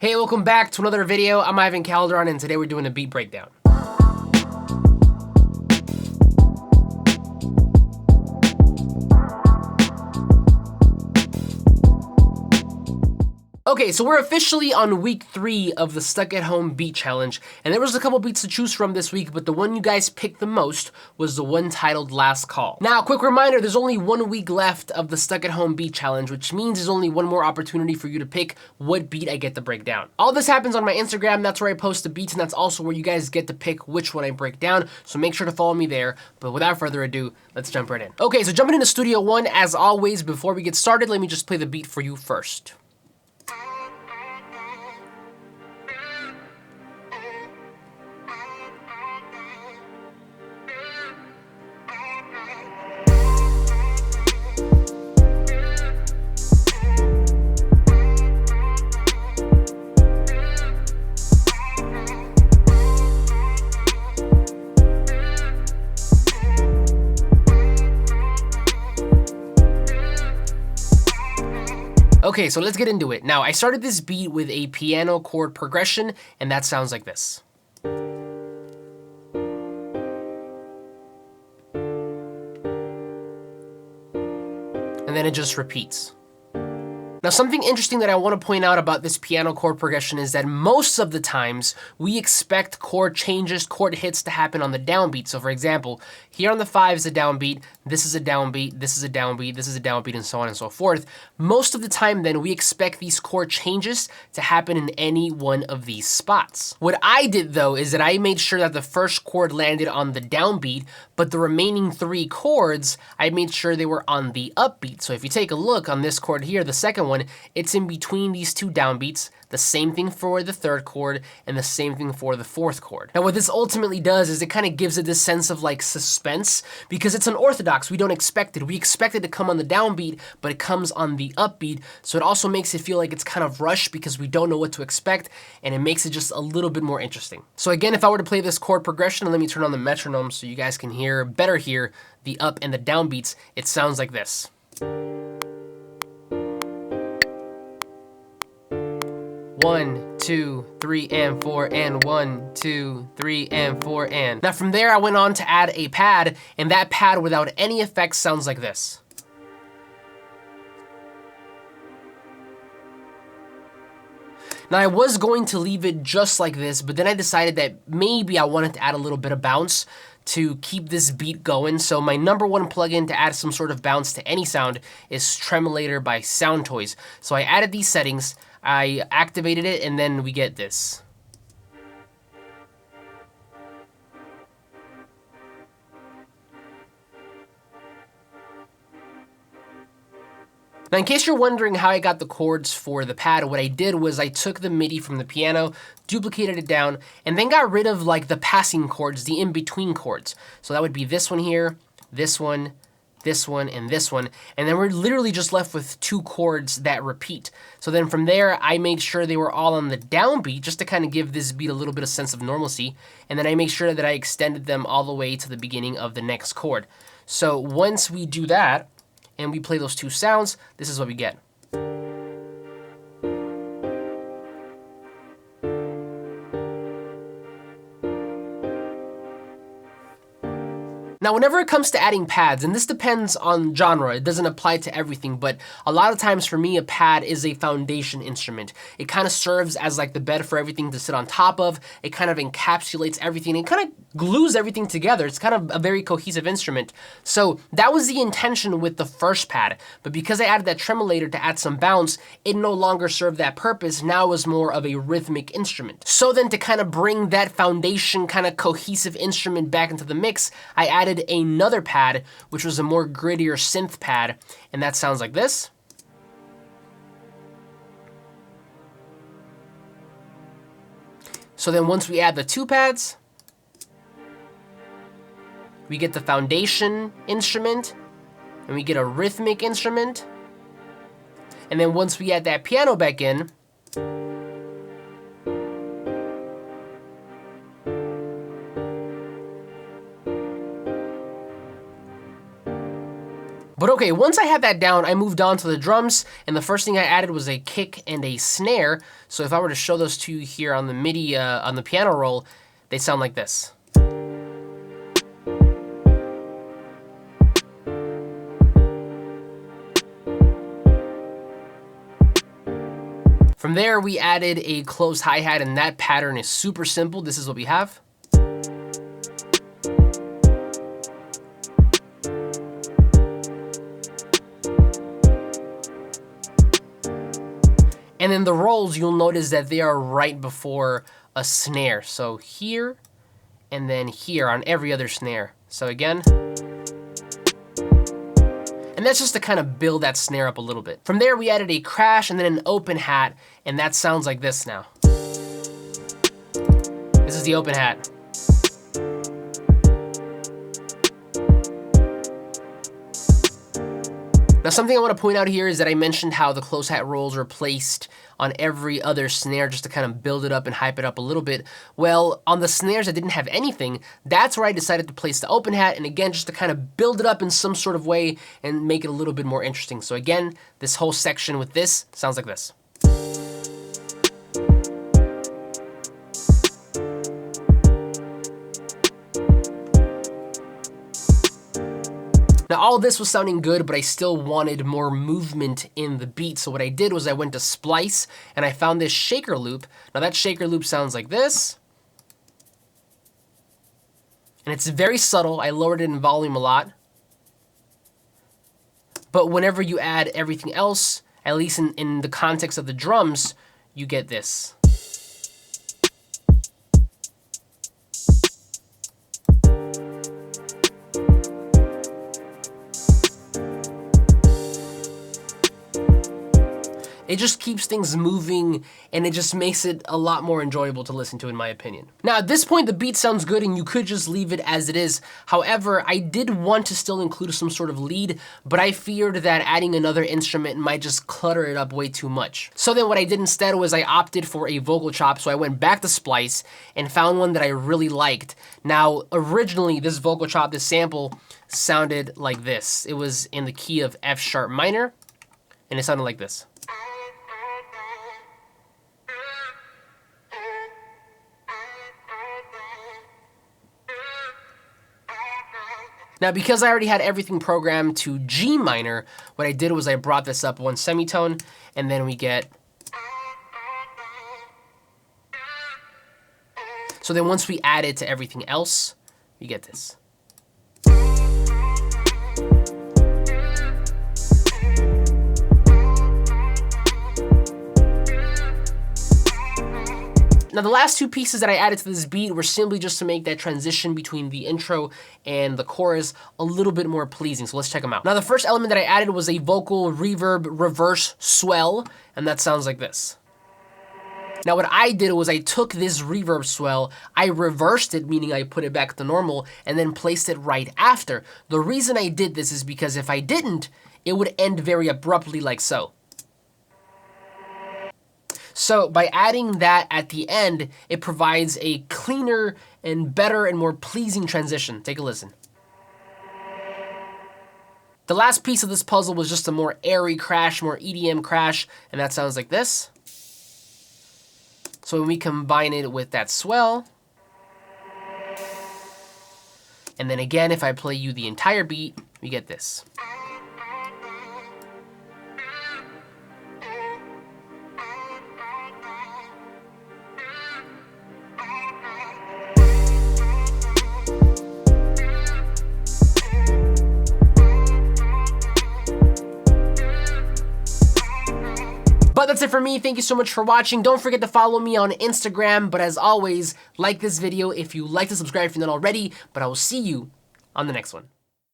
Hey, welcome back to another video. I'm Ivan Calderon, and today we're doing a beat breakdown. Okay, so we're officially on week 3 of the Stuck at Home Beat Challenge, and there was a couple beats to choose from this week, but the one you guys picked the most was the one titled Last Call. Now, quick reminder, there's only 1 week left of the Stuck at Home Beat Challenge, which means there's only one more opportunity for you to pick what beat I get to break down. All this happens on my Instagram, that's where I post the beats, and that's also where you guys get to pick which one I break down, so make sure to follow me there. But without further ado, let's jump right in. Okay, so jumping into Studio One, as always, before we get started, let me just play the beat for you first. Okay, so let's get into it. Now, I started this beat with a piano chord progression, and that sounds like this. And then it just repeats. Now, something interesting that I want to point out about this piano chord progression is that most of the times we expect chord changes, chord hits to happen on the downbeat. So for example, here on the 5 is a downbeat, this is a downbeat, this is a downbeat, this is a downbeat, and so on and so forth. Most of the time then we expect these chord changes to happen in any one of these spots. What I did though is that I made sure that the first chord landed on the downbeat, but the remaining 3 chords, I made sure they were on the upbeat. So if you take a look on this chord here, the second one, it's in between these 2 downbeats, the same thing for the 3rd chord, and the same thing for the 4th chord. Now what this ultimately does is it kind of gives it this sense of like suspense, because it's unorthodox, we don't expect it. We expect it to come on the downbeat, but it comes on the upbeat, so it also makes it feel like it's kind of rushed because we don't know what to expect, and it makes it just a little bit more interesting. So again, if I were to play this chord progression, let me turn on the metronome so you guys can better hear the up and the down beats, it sounds like this. 1, 2, 3, and 4, and 1, 2, 3, and 4, and. Now from there, I went on to add a pad, and that pad without any effects sounds like this. Now I was going to leave it just like this, but then I decided that maybe I wanted to add a little bit of bounce to keep this beat going. So my #1 plugin to add some sort of bounce to any sound is Tremolator by Sound Toys. So I added these settings, I activated it, and then we get this. Now, in case you're wondering how I got the chords for the pad, what I did was I took the MIDI from the piano, duplicated it down, and then got rid of like the passing chords, the in-between chords. So that would be this one here, this one, this one, and this one. And then we're literally just left with 2 chords that repeat. So then from there, I made sure they were all on the downbeat just to kind of give this beat a little bit of sense of normalcy. And then I made sure that I extended them all the way to the beginning of the next chord. So once we do that, and we play those 2 sounds, this is what we get. Now, whenever it comes to adding pads, and this depends on genre, it doesn't apply to everything, but a lot of times for me, a pad is a foundation instrument. It kind of serves as like the bed for everything to sit on top of. It kind of encapsulates everything. It kind of glues everything together. It's kind of a very cohesive instrument. So that was the intention with the first pad, but because I added that tremolator to add some bounce, it no longer served that purpose. Now it was more of a rhythmic instrument. So then to kind of bring that foundation kind of cohesive instrument back into the mix, I added another pad, which was a more grittier synth pad, and that sounds like this. So then once we add the 2 pads, we get the foundation instrument, and we get a rhythmic instrument. And then once we add that piano back in, But okay, once I had that down, I moved on to the drums, and the first thing I added was a kick and a snare. So if I were to show those to you here on the MIDI, on the piano roll, they sound like this. From there, we added a closed hi-hat, and that pattern is super simple. This is what we have. And then the rolls, you'll notice that they are right before a snare. So here, and then here on every other snare. So again, and that's just to kind of build that snare up a little bit. From there, we added a crash and then an open hat, and that sounds like this now. This is the open hat. Now, something I want to point out here is that I mentioned how the closed hat rolls are placed on every other snare just to kind of build it up and hype it up a little bit. Well, on the snares that didn't have anything, that's where I decided to place the open hat, and again, just to kind of build it up in some sort of way and make it a little bit more interesting. So again, this whole section with this sounds like this. Now all this was sounding good, but I still wanted more movement in the beat. So what I did was I went to Splice and I found this shaker loop. Now that shaker loop sounds like this. And it's very subtle. I lowered it in volume a lot. But whenever you add everything else, at least in the context of the drums, you get this. It just keeps things moving, and it just makes it a lot more enjoyable to listen to, in my opinion. Now, at this point, the beat sounds good, and you could just leave it as it is. However, I did want to still include some sort of lead, but I feared that adding another instrument might just clutter it up way too much. So then what I did instead was I opted for a vocal chop, so I went back to Splice and found one that I really liked. Now, originally, this vocal chop, this sample, sounded like this. It was in the key of F sharp minor, and it sounded like this. Now, because I already had everything programmed to G minor, what I did was I brought this up one semitone, and then we get... So then once we add it to everything else, we get this. Now, the last two pieces that I added to this beat were simply just to make that transition between the intro and the chorus a little bit more pleasing, so let's check them out. Now, the first element that I added was a vocal reverb reverse swell, and that sounds like this. Now, what I did was I took this reverb swell, I reversed it, meaning I put it back to normal, and then placed it right after. The reason I did this is because if I didn't, it would end very abruptly like so. So by adding that at the end, it provides a cleaner and better and more pleasing transition. Take a listen. The last piece of this puzzle was just a more airy crash, more EDM crash, and that sounds like this. So when we combine it with that swell, and then again, if I play you the entire beat, we get this. But that's it for me. Thank you so much for watching. Don't forget to follow me on Instagram. But as always, like this video if you like to, subscribe if you're not already. But I will see you on the next one.